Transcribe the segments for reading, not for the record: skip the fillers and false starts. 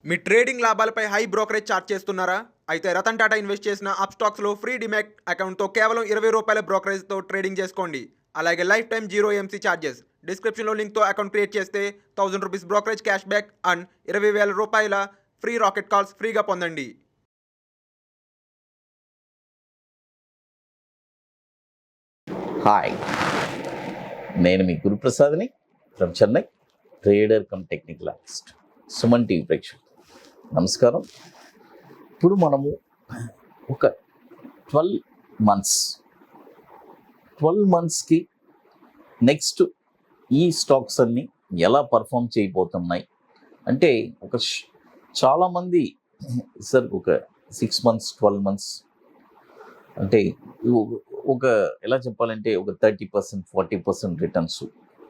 మీ trading లాభాలపై high brokerage charge చేస్తున్నారా? అయితే రతన్ టాటా ఇన్వెస్ట్ చేసిన అప్స్టాక్స్లో ఫ్రీ డిమాట్ అకౌంట్తో కేవలం ₹20 బ్రోకరేజ్తో ట్రేడింగ్ చేసుకోండి. అలాగే life time zero MC charges. డిస్క్రిప్షన్లో లింక్తో అకౌంట్ క్రియేట్ చేస్తే ₹1000 brokerage cash back and ₹20,000 free rocket calls ఫ్రీగా పొందండి. హాయ్, నేను మీ గురుప్రసాద్ని from Chennai, trader cum technical analyst. Suman TV ప్రేక్షకులు నమస్కారం. ఇప్పుడు మనము ఒక 12 మంత్స్కి నెక్స్ట్ ఈ స్టాక్స్ అన్నీ ఎలా పర్ఫామ్ చేయబోతున్నాయి అంటే చాలామంది సార్ ఒక 6 months 12 months అంటే ఒక ఎలా చెప్పాలంటే ఒక 30% 40% రిటర్న్స్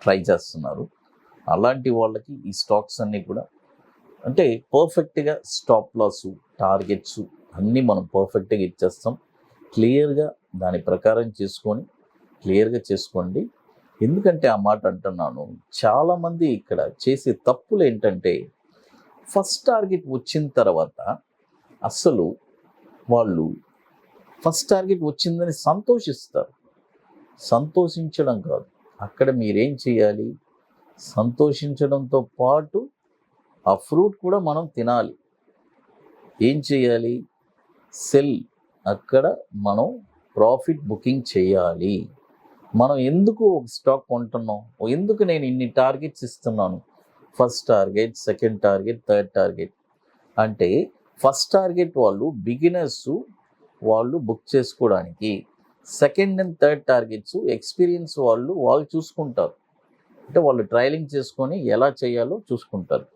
ట్రై చేస్తున్నారు. అలాంటి వాళ్ళకి ఈ స్టాక్స్ అన్నీ కూడా అంటే పర్ఫెక్ట్గా స్టాప్ లాస్ టార్గెట్స్ అన్నీ మనం పర్ఫెక్ట్గా ఇచ్చేస్తాం. క్లియర్గా దాని ప్రకారం క్లియర్గా చేసుకోండి. ఎందుకంటే ఆ మాట అంటున్నాను, చాలామంది ఇక్కడ చేసే తప్పులు ఏంటంటే ఫస్ట్ టార్గెట్ వచ్చిన తర్వాత అసలు వాళ్ళు ఫస్ట్ టార్గెట్ వచ్చిందని సంతోషిస్తారు. సంతోషించడం కాదు, అక్కడ మీరేం చేయాలి, సంతోషించడంతో పాటు ఆ ఫ్రూట్ కూడా మనం తినాలి. ఏం చేయాలి, సెల్, అక్కడ మనం ప్రాఫిట్ బుకింగ్ చేయాలి. మనం ఎందుకు ఒక స్టాక్ కొంటున్నాం, ఎందుకు నేను ఇన్ని టార్గెట్స్ ఇస్తున్నాను, first target, second target, third target అంటే ఫస్ట్ టార్గెట్ వాళ్ళు బిగినర్స్ వాళ్ళు బుక్ చేసుకోవడానికి, second and third targets experience వాళ్ళు చూసుకుంటారు. అంటే వాళ్ళు ట్రయలింగ్ చేసుకొని ఎలా చేయాలో చూసుకుంటారు.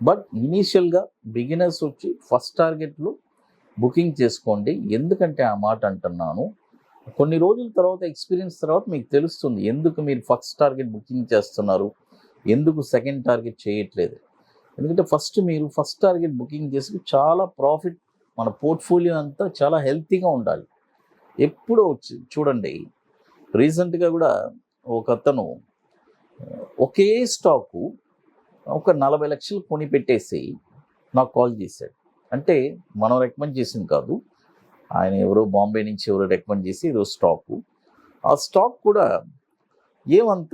బట్ ఇనీషియల్గా బిగినర్స్ వచ్చి ఫస్ట్ టార్గెట్లు బుకింగ్ చేసుకోండి. ఎందుకంటే ఆ మాట అంటున్నాను, కొన్ని రోజుల తర్వాత ఎక్స్పీరియన్స్ తర్వాత మీకు తెలుస్తుంది ఎందుకు మీరు ఫస్ట్ టార్గెట్ బుకింగ్ చేస్తున్నారు, ఎందుకు సెకండ్ టార్గెట్ చేయట్లేదు. ఎందుకంటే మీరు ఫస్ట్ టార్గెట్ బుకింగ్ చేసి చాలా ప్రాఫిట్, మన పోర్ట్ఫోలియో అంతా చాలా హెల్తీగా ఉండాలి. ఎప్పుడో చూడండి, రీసెంట్గా కూడా ఒక అతను ఒకే స్టాకు ఒక 40 లక్షలు కొని పెట్టేసి నాకు కాల్ చేశాడు. అంటే మనం రికమెండ్ చేసింది కాదు, ఆయన ఎవరో బాంబే నుంచి ఎవరో రికమెండ్ చేసి ఏదో స్టాకు, ఆ స్టాక్ కూడా ఏమంత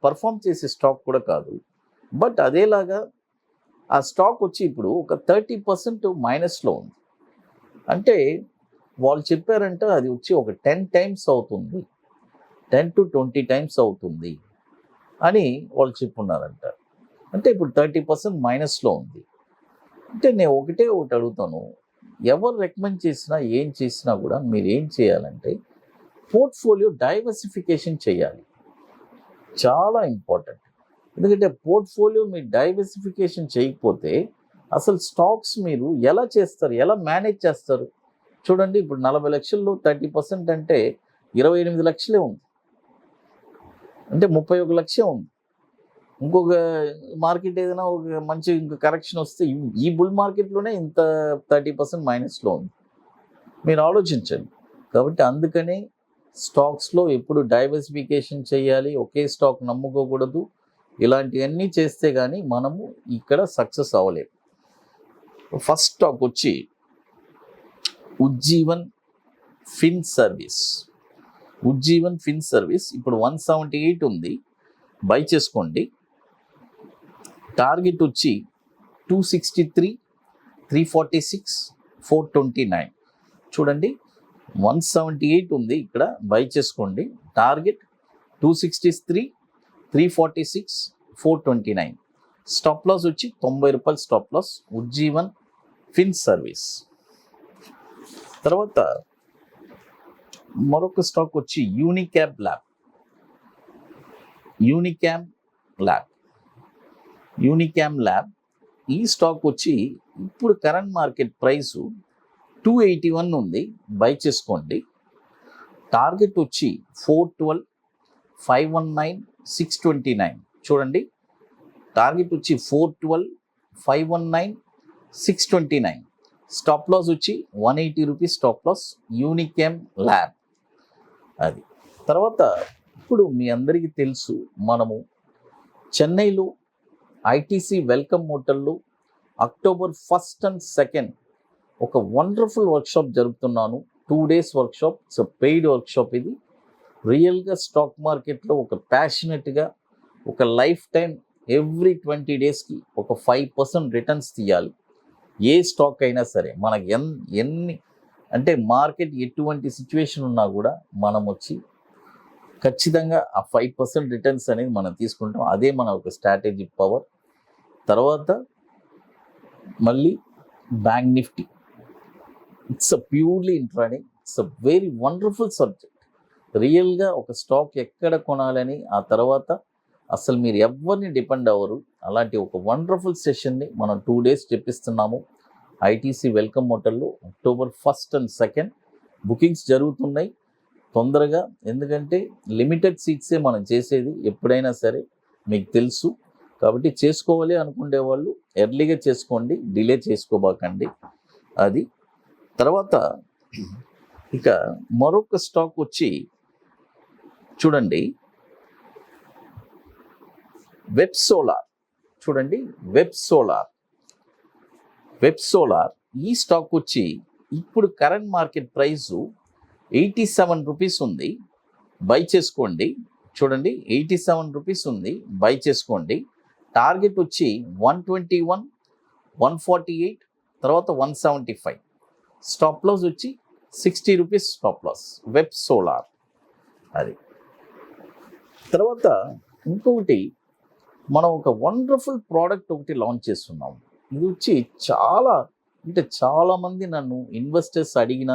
పర్ఫామ్ చేసే స్టాక్ కూడా కాదు. బట్ అదేలాగా ఆ స్టాక్ వచ్చి ఇప్పుడు ఒక 30% మైనస్లో ఉంది. అంటే వాళ్ళు చెప్పారంటే అది వచ్చి ఒక 10 times అవుతుంది, 10 to 20 times అవుతుంది అని వాళ్ళు చెప్పున్నారంట. అంటే ఇప్పుడు 30% మైనస్లో ఉంది. అంటే నేను ఒకటి అడుగుతాను, ఎవరు రికమెండ్ చేసినా ఏం చేసినా కూడా మీరు ఏం చేయాలంటే పోర్ట్ఫోలియో డైవర్సిఫికేషన్ చేయాలి, చాలా ఇంపార్టెంట్. ఎందుకంటే పోర్ట్ఫోలియో మీరు డైవర్సిఫికేషన్ చేయకపోతే అసలు స్టాక్స్ మీరు ఎలా చేస్తారు, ఎలా మేనేజ్ చేస్తారు? చూడండి, ఇప్పుడు 40 లక్షల్లో 30% అంటే 28 లక్షలే ఉంది, అంటే 31 లక్షే ఉంది. ఇంకొక మార్కెట్ ఏదైనా ఒక మంచి ఇంక కరెక్షన్ వస్తే ఈ బుల్ మార్కెట్లోనే ఇంత 30% మైనస్లో ఉంది. మీరు ఆలోచించండి. కాబట్టి అందుకనే స్టాక్స్లో ఎప్పుడు డైవర్సిఫికేషన్ చేయాలి, ఒకే స్టాక్ నమ్ముకోకూడదు. ఇలాంటివన్నీ చేస్తే కానీ మనము ఇక్కడ సక్సెస్ అవ్వలేము. ఫస్ట్ స్టాక్ వచ్చి ఉజ్జీవన్ ఫిన్ సర్వీస్. ఇప్పుడు 178 ఉంది, బై చేసుకోండి. టార్గెట్ వచ్చి 263, 346, 429. చూడండి, 178 ఉంది, ఇక్కడ బై చేసుకోండి. టార్గెట్ 263, 346, 429. స్టాప్ లాస్ వచ్చి ₹90 stop loss, Ujjivan fin service. తర్వాత మరొక స్టాక్ వచ్చి యూనిక్యామ్ ల్యాబ్. ఈ స్టాక్ వచ్చి ఇప్పుడు కరెంట్ మార్కెట్ ప్రైసు 281 ఉంది, బై చేసుకోండి. టార్గెట్ వచ్చి 412, 519, 629. చూడండి, టార్గెట్ వచ్చి 412, 519, 629. స్టాప్ లాస్ వచ్చి ₹180 స్టాప్ లాస్, యూనిక్యామ్ ల్యాబ్. అది తర్వాత ఇప్పుడు మీ అందరికీ తెలుసు, మనము చెన్నైలో ఐటీసీ వెల్కమ్ హోటల్లో అక్టోబర్ 1st and 2nd ఒక వండర్ఫుల్ వర్క్షాప్ జరుపుతున్నాను. 2 days workshop. It's paid workshop. ఇది రియల్గా స్టాక్ మార్కెట్లో ఒక ప్యాషనెట్గా ఒక లైఫ్ టైం ఎవ్రీ 20 daysకి ఒక 5% రిటర్న్స్ తీయాలి. ఏ స్టాక్ అయినా సరే మనకి ఎన్ని అంటే మార్కెట్ ఎటువంటి సిచ్యువేషన్ ఉన్నా కూడా మనం వచ్చి ఖచ్చితంగా ఆ 5% రిటర్న్స్ అనేది మనం తీసుకుంటాం. అదే మన ఒక స్ట్రాటజిక్ పవర్. తర్వాత మళ్ళీ bank Nifty. It's a purely intraday. It's a very wonderful subject. రియల్గా ఒక స్టాక్ ఎక్కడ కొనాలని, ఆ తర్వాత అసలు మీరు ఎవరిని డిపెండ్ అవ్వరు. అలాంటి ఒక వండర్ఫుల్ సెషన్ని మనం 2 days చెప్పిస్తున్నాము ఐటీసీ వెల్కమ్ హోటల్లో. October 1st and 2nd bookings జరుగుతున్నాయి తొందరగా. ఎందుకంటే లిమిటెడ్ సీట్సే మనం చేసేది ఎప్పుడైనా సరే, మీకు తెలుసు. కాబట్టి చేసుకోవాలి అనుకునే వాళ్ళు ఎర్లీగా చేసుకోండి, డిలే చేసుకోబాకండి. అది తర్వాత ఇక మరొక స్టాక్ వచ్చి చూడండి, వెబ్ సోలార్. చూడండి, వెబ్ సోలార్ ఈ స్టాక్ వచ్చి ఇప్పుడు కరెంట్ మార్కెట్ ప్రైసు 87 రూపీస్ ఉంది. బై చేసుకోండి. చూడండి, 87 రూపీస్ ఉంది. బై చేసుకోండి. టార్గెట్ వచ్చి 121, 148, తర్వాత 175. స్టాప్ లాస్ వచ్చి 60 rupees stop loss. Web solar అది. తర్వాత ఇంకొకటి మనం ఒక వండర్ఫుల్ ప్రోడక్ట్ ఒకటి లాంచ్ చేస్తున్నాం. ఇది వచ్చి చాలామంది నన్ను ఇన్వెస్టర్స్ అడిగిన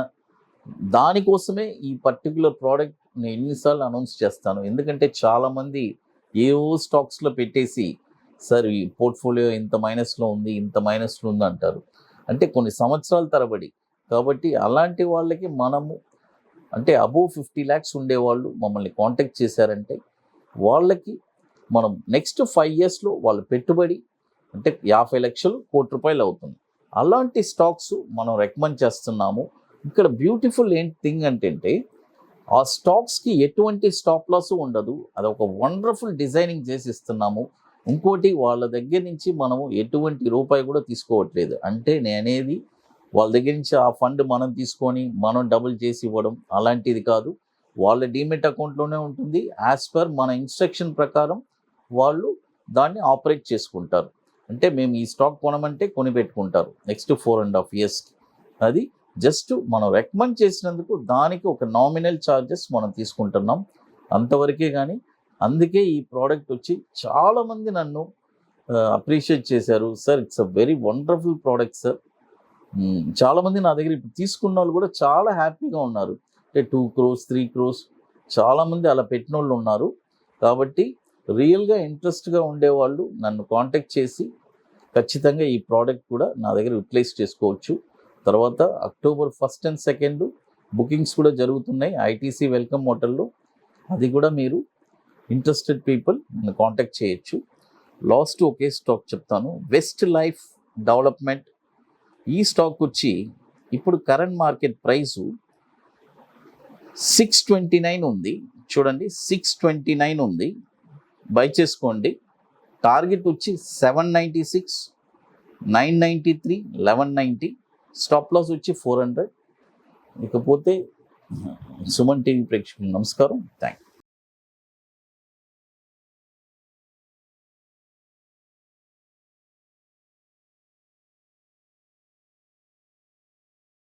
దానికోసమే ఈ పర్టికులర్ ప్రోడక్ట్ నేను ఎన్నిసార్లు అనౌన్స్ చేస్తాను. ఎందుకంటే చాలామంది ఏవో స్టాక్స్లో పెట్టేసి సార్ ఈ పోర్ట్ఫోలియో ఇంత మైనస్లో ఉంది, ఇంత మైనస్లో ఉంది అంటారు. అంటే కొన్ని సంవత్సరాల తరబడి. కాబట్టి అలాంటి వాళ్ళకి మనము అంటే అబోవ్ 50 lakhs ఉండేవాళ్ళు మమ్మల్ని కాంటాక్ట్ చేశారంటే వాళ్ళకి మనం నెక్స్ట్ 5 yearsలో వాళ్ళ పెట్టుబడి అంటే 50 లక్షలు, ₹1,00,00,000 అవుతుంది. అలాంటి స్టాక్స్ మనం రికమెండ్ చేస్తున్నాము. ఇక్కడ బ్యూటిఫుల్ థింగ్ అంటే ఆ స్టాక్స్కి ఎటువంటి స్టాప్ లాస్ ఉండదు. అది ఒక వండర్ఫుల్ డిజైనింగ్ చేసి ఇస్తున్నాము. ఇంకోటి వాళ్ళ దగ్గర నుంచి మనము ఎటువంటి రూపాయి కూడా తీసుకోవట్లేదు. అంటే నేనేది వాళ్ళ దగ్గర నుంచి ఆ ఫండ్ మనం తీసుకొని మనం డబుల్ చేసి ఇవ్వడం అలాంటిది కాదు. వాళ్ళ డీమెట్ అకౌంట్లోనే ఉంటుంది. యాజ్ పర్ మన ఇన్స్ట్రక్షన్ ప్రకారం వాళ్ళు దాన్ని ఆపరేట్ చేసుకుంటారు. అంటే మేము ఈ స్టాక్ కొనమంటే కొని పెట్టుకుంటారు నెక్స్ట్ 4.5 yearsకి. అది జస్ట్ మనం రికమెండ్ చేసినందుకు దానికి ఒక నామినల్ ఛార్జెస్ మనం తీసుకుంటున్నాం అంతవరకే. కానీ అందుకే ఈ ప్రోడక్ట్ వచ్చి చాలామంది నన్ను అప్రిషియేట్ చేశారు. Sir it's a very wonderful product sir. చాలామంది నా దగ్గర ఇప్పుడు తీసుకున్న వాళ్ళు కూడా చాలా హ్యాపీగా ఉన్నారు. అంటే 2 crores 3 crores చాలామంది అలా పెట్టిన వాళ్ళు ఉన్నారు. కాబట్టి రియల్గా ఇంట్రెస్ట్గా ఉండేవాళ్ళు నన్ను కాంటాక్ట్ చేసి ఖచ్చితంగా ఈ ప్రోడక్ట్ కూడా నా దగ్గర యూటిలైజ్ చేసుకోవచ్చు. తర్వాత October 1st and 2nd bookings కూడా జరుగుతున్నాయి ఐటీసీ వెల్కమ్ హోటల్లో. అది కూడా మీరు ఇంట్రెస్టెడ్ పీపుల్ నన్ను కాంటాక్ట్ చేయొచ్చు. లాస్ట్ ఒకే స్టాక్ చెప్తాను, వెస్ట్ లైఫ్ డెవలప్మెంట్. ఈ స్టాక్ వచ్చి ఇప్పుడు కరెంట్ మార్కెట్ ప్రైసు 629 ఉంది. చూడండి, 629 ఉంది. బై చేసుకోండి. టార్గెట్ వచ్చి 796, 993, 1190. స్టాప్ లాస్ వచ్చి 400. ఇకపోతే సుమన్ టీవీ ప్రేక్షకులు నమస్కారం. Thank you.